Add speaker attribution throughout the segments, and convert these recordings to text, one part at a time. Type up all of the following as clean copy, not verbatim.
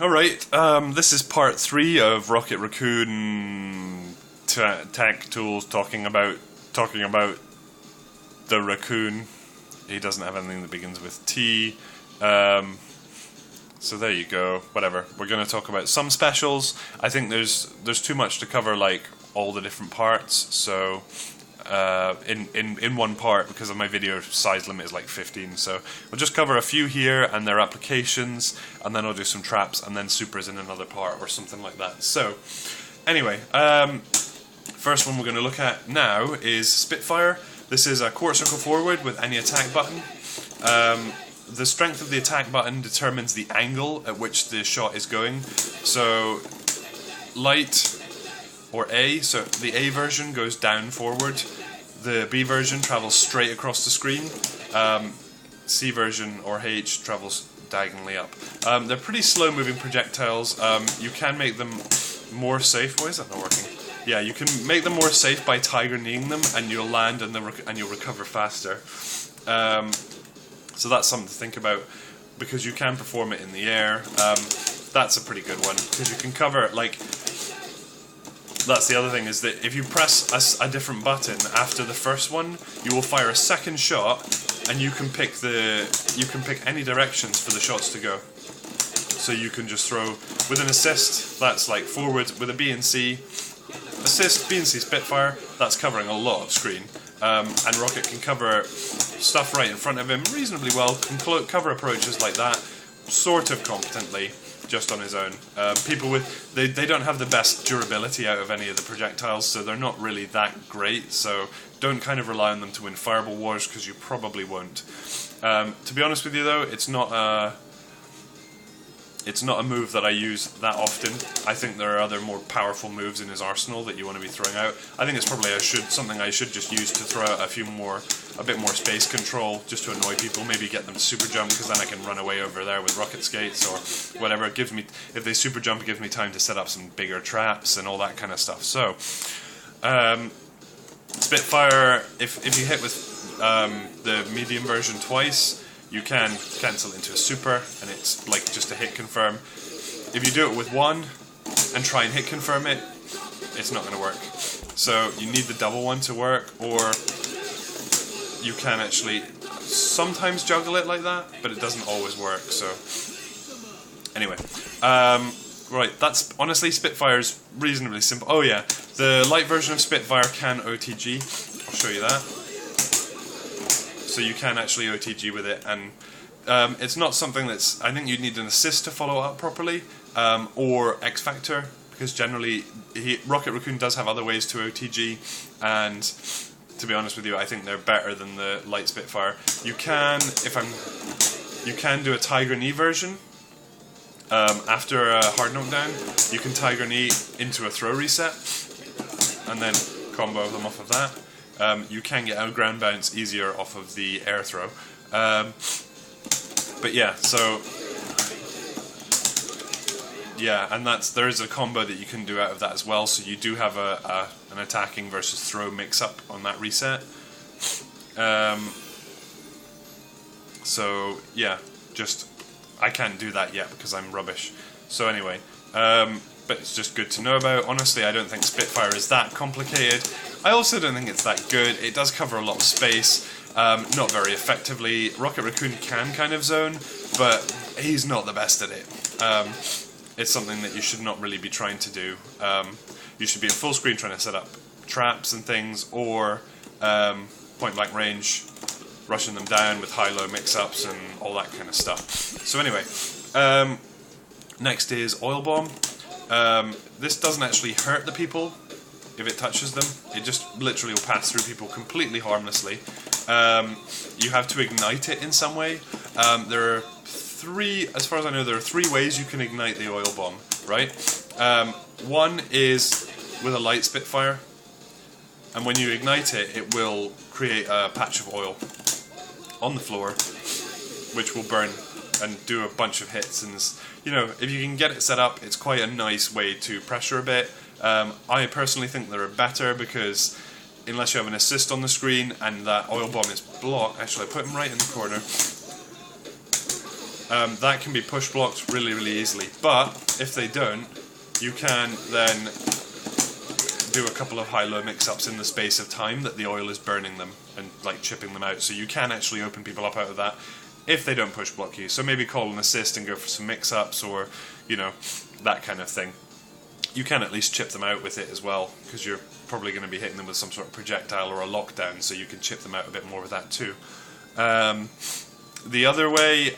Speaker 1: Alright, this is part 3 of Rocket Racoon Tech Tools talking about the Racoon. He doesn't have anything that begins with T. So there you go, whatever. We're going to talk about some specials. I think there's too much to cover, like all the different parts, so in one part, because of my video size limit is like 15, so we'll just cover a few here and their applications, and then I'll do some traps and then supers in another part or something like that. So anyway, first one we're going to look at now is Spitfire. This is a quarter circle forward with any attack button. The strength of the attack button determines the angle at which the shot is going. So light or A, so the A version goes down forward, the B version travels straight across the screen, C version or H travels diagonally up. They're pretty slow moving projectiles. You can make them more safe. Why is that not working? Yeah, you can make them more safe by tiger kneeing them, and you'll land and you'll recover faster. So that's something to think about, because you can perform it in the air. That's a pretty good one, because you can cover, like, that's the other thing, is that if you press a different button after the first one, you will fire a second shot, and you can pick any directions for the shots to go. So you can just throw with an assist, that's like forward with a B and C. Assist, B and C Spitfire, that's covering a lot of screen. And Rocket can cover stuff right in front of him reasonably well, can cover approaches like that sort of competently, just on his own. People with, they don't have the best durability out of any of the projectiles, so they're not really that great, so don't kind of rely on them to win fireball wars, because you probably won't. To be honest with you though, it's not a move that I use that often. I think there are other more powerful moves in his arsenal that you want to be throwing out. I think it's probably something I should just use to throw out a bit more space control, just to annoy people. Maybe get them to super jump, because then I can run away over there with rocket skates or whatever. It gives me, if they super jump, it gives me time to set up some bigger traps and all that kind of stuff. So, Spitfire, if you hit with the medium version twice, you can cancel into a super, and it's like just a hit confirm. If you do it with one and try and hit confirm it, it's not going to work. So you need the double one to work, or you can actually sometimes juggle it like that, but it doesn't always work. So anyway, right, that's honestly, Spitfire's reasonably simple. Oh yeah, the light version of Spitfire can OTG. I'll show you that. So you can actually OTG with it, and it's not something that's, I think you'd need an assist to follow up properly, or X Factor, because generally Rocket Racoon does have other ways to OTG, and to be honest with you, I think they're better than the light Spitfire. You can, you can do a Tiger Knee version. After a hard knockdown, you can Tiger Knee into a throw reset, and then combo them off of that. You can get a ground bounce easier off of the air throw. But yeah, so yeah, and there is a combo that you can do out of that as well, so you do have an attacking versus throw mix-up on that reset. So yeah, just, I can't do that yet because I'm rubbish. So anyway, but it's just good to know about. Honestly, I don't think Spitfire is that complicated. I also don't think it's that good. It does cover a lot of space, not very effectively. Rocket Racoon can kind of zone, but he's not the best at it. It's something that you should not really be trying to do. You should be in full screen trying to set up traps and things, or point blank range, rushing them down with high-low mix-ups and all that kind of stuff. So anyway, next is Oil Bomb. This doesn't actually hurt the people if it touches them. It just literally will pass through people completely harmlessly. You have to ignite it in some way. There are as far as I know, there are three ways you can ignite the oil bomb, right? One is with a light Spitfire, and when you ignite it, it will create a patch of oil on the floor, which will burn and do a bunch of hits. And you know, if you can get it set up, it's quite a nice way to pressure a bit. I personally think they're better, because unless you have an assist on the screen and that oil bomb is blocked, actually I put him right in the corner. that can be push blocked really, really easily. But if they don't, you can then do a couple of high-low mix-ups in the space of time that the oil is burning them and like chipping them out. So you can actually open people up out of that if they don't push block you. So maybe call an assist and go for some mix-ups, or you know, that kind of thing. You can at least chip them out with it as well, because you're probably going to be hitting them with some sort of projectile or a lockdown, so you can chip them out a bit more with that too. The other way,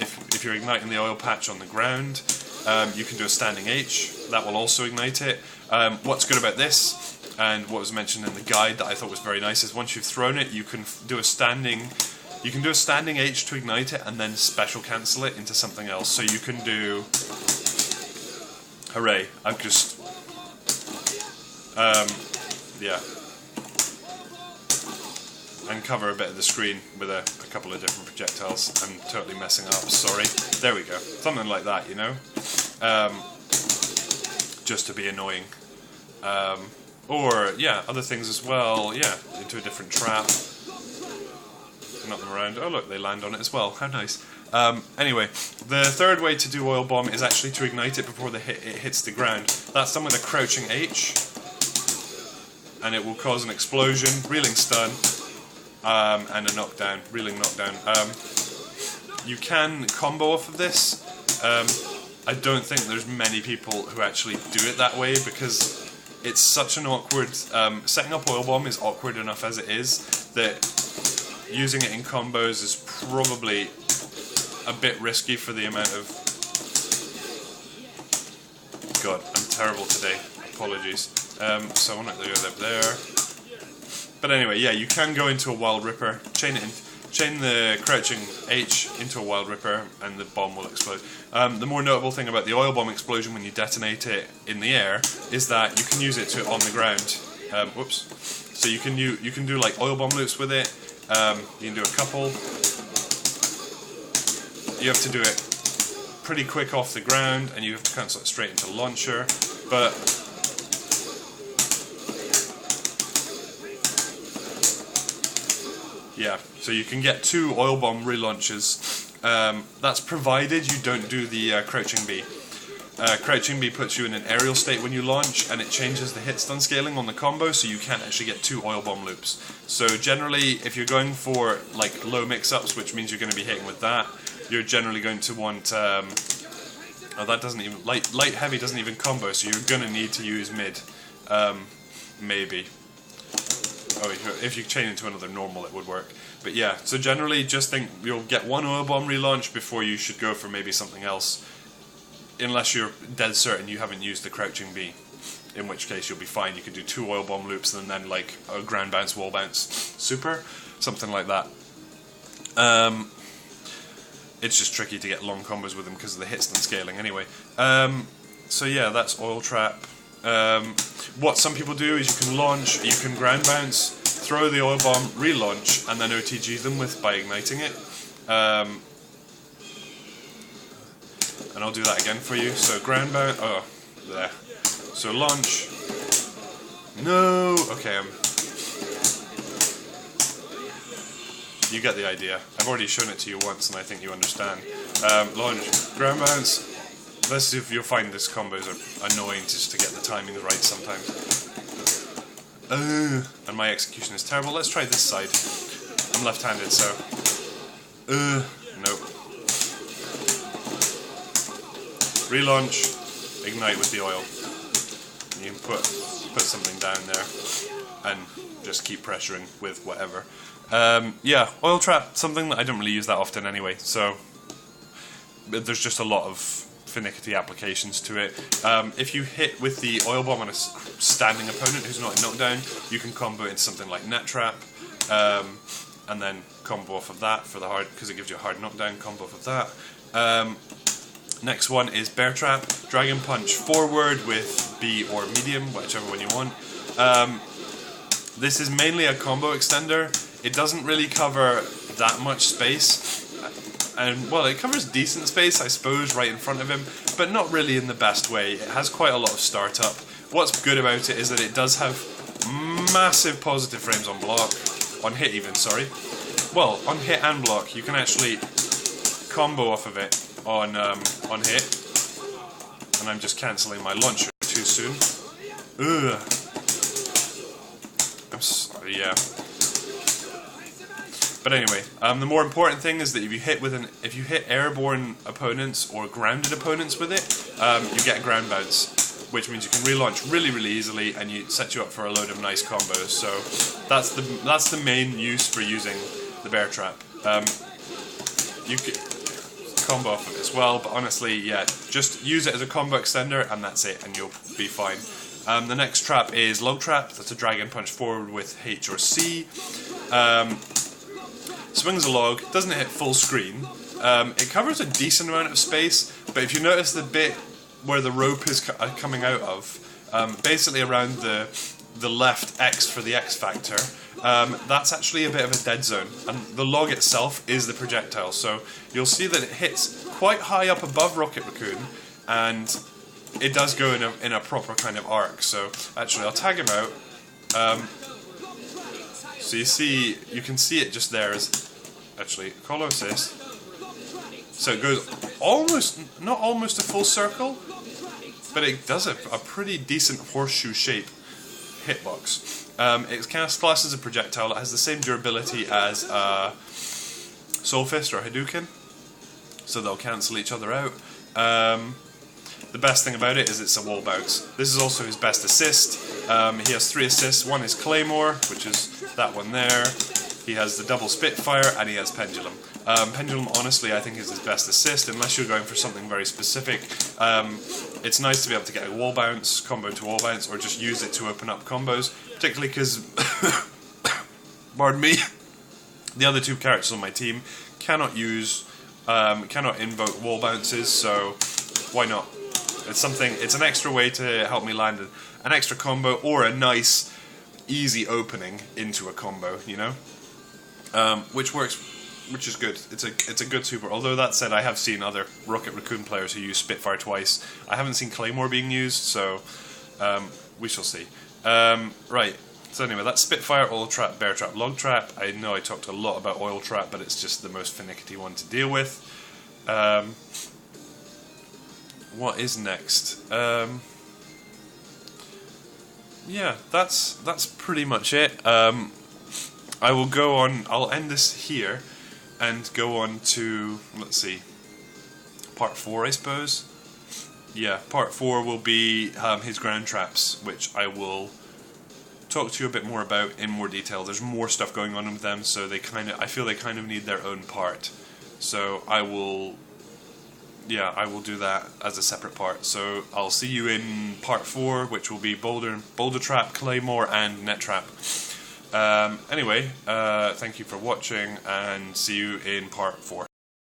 Speaker 1: if you're igniting the oil patch on the ground, you can do a standing H. That will also ignite it. What's good about this, and what was mentioned in the guide that I thought was very nice, is once you've thrown it, you can do a standing H to ignite it, and then special cancel it into something else. So you can do, hooray! I've just, yeah, and cover a bit of the screen with a couple of different projectiles. I'm totally messing up. Sorry. There we go. Something like that, you know. Just to be annoying. Or, yeah, other things as well. Yeah, into a different trap. Knock them around. Oh, look, they land on it as well. How nice. Anyway, the third way to do oil bomb is actually to ignite it before it hits the ground. That's done with a crouching H. And it will cause an explosion, reeling stun, and a knockdown, reeling knockdown. You can combo off of this. I don't think there's many people who actually do it that way, because it's such an awkward... setting up oil bomb is awkward enough as it is, that using it in combos is probably a bit risky for the amount of... God, I'm terrible today. Apologies. So I want to go up there. But anyway, yeah, you can go into a Wild Ripper, chain the crouching H into a Wild Ripper, and the bomb will explode. The more notable thing about the oil bomb explosion when you detonate it in the air is that you can use it on the ground. Whoops. So you can do like oil bomb loops with it. You can do a couple. You have to do it pretty quick off the ground, and you have to cancel it straight into launcher. But yeah, so you can get 2 oil bomb relaunches. That's provided you don't do the crouching B. Crouching B puts you in an aerial state when you launch, and it changes the hit stun scaling on the combo, so you can't actually get 2 oil bomb loops. So generally, if you're going for like low mix-ups, which means you're going to be hitting with that, you're generally going to want... oh, that doesn't even... Light heavy doesn't even combo, so you're going to need to use mid. Maybe. Oh, if you chain into another normal, it would work. But yeah, so generally just think you'll get 1 oil bomb relaunch before you should go for maybe something else. Unless you're dead certain you haven't used the crouching B. In which case you'll be fine. You can do 2 oil bomb loops and then like a ground bounce, wall bounce, super. Something like that. It's just tricky to get long combos with them because of the hit stun scaling anyway. So yeah, that's oil trap. What some people do is you can launch, you can ground bounce, throw the oil bomb, relaunch, and then OTG them by igniting it. And I'll do that again for you. So ground bounce, oh, there. So launch. No, okay. You get the idea. I've already shown it to you once, and I think you understand. Launch, ground bounce. Let's see if you'll find this combos are annoying just to get the timing right sometimes. And my execution is terrible. Let's try this side. I'm left-handed, so... nope. Relaunch, ignite with the oil. You can put something down there and just keep pressuring with whatever. Yeah, oil trap, something that I don't really use that often anyway, so there's just a lot of finicky applications to it. If you hit with the oil bomb on a standing opponent who's not in knockdown, you can combo it into something like net trap, and then combo off of that for the hard, because it gives you a hard knockdown, combo off of that. Next one is bear trap, dragon punch forward with B or medium, whichever one you want. This is mainly a combo extender. It doesn't really cover that much space. And, well, it covers decent space, I suppose, right in front of him, but not really in the best way. It has quite a lot of startup. What's good about it is that it does have massive positive frames on block, on hit even, sorry. Well, on hit and block, you can actually combo off of it on hit, and I'm just cancelling my launcher too soon. Ugh. I'm sorry, yeah. But anyway, the more important thing is that if you hit airborne opponents or grounded opponents with it, you get a ground bounce, which means you can relaunch really easily, and it sets you up for a load of nice combos. So that's the main use for using the bear trap. You can combo off of it as well, but honestly, yeah, just use it as a combo extender, and that's it, and you'll be fine. The next trap is log trap. That's a dragon punch forward with H or C. Swings a log, doesn't hit full screen. It covers a decent amount of space, but if you notice the bit where the rope is coming out of, basically around the left X for the X factor, that's actually a bit of a dead zone, and the log itself is the projectile, so you'll see that it hits quite high up above Rocket Raccoon, and it does go in a proper kind of arc. So actually I'll tag him out. So you can see it just there as actually call assist. So it goes not almost a full circle, but it does a pretty decent horseshoe shape hitbox. It's classed as a projectile. It has the same durability as Soul Fist or Hadouken, so they'll cancel each other out. The best thing about it is it's a wall bounce. This is also his best assist. He has 3 assists. One is Claymore, which is that one there. He has the double Spitfire, and he has Pendulum. Pendulum, honestly, I think is his best assist, unless you're going for something very specific. It's nice to be able to get a wall bounce, combo to wall bounce, or just use it to open up combos, particularly because, pardon me, the other 2 characters on my team cannot invoke wall bounces, so why not? It's an extra way to help me land an extra combo or a nice, easy opening into a combo, you know? Which works, which is good. It's a good super. Although that said, I have seen other Rocket Raccoon players who use Spitfire twice. I haven't seen Claymore being used, so we shall see. Right. So anyway, that's Spitfire, Oil Trap, Bear Trap, Log Trap. I know I talked a lot about Oil Trap, but it's just the most finicky one to deal with. What is next? Yeah, that's pretty much it. I will go on. I'll end this here and go on to, let's see, part 4, I suppose. Yeah, part 4 will be his ground traps, which I will talk to you a bit more about in more detail. There's more stuff going on with them, so I feel they kind of need their own part. So I will do that as a separate part. So I'll see you in part 4, which will be Boulder Trap, Claymore, and Net Trap. Anyway, thank you for watching, and see you in part 4.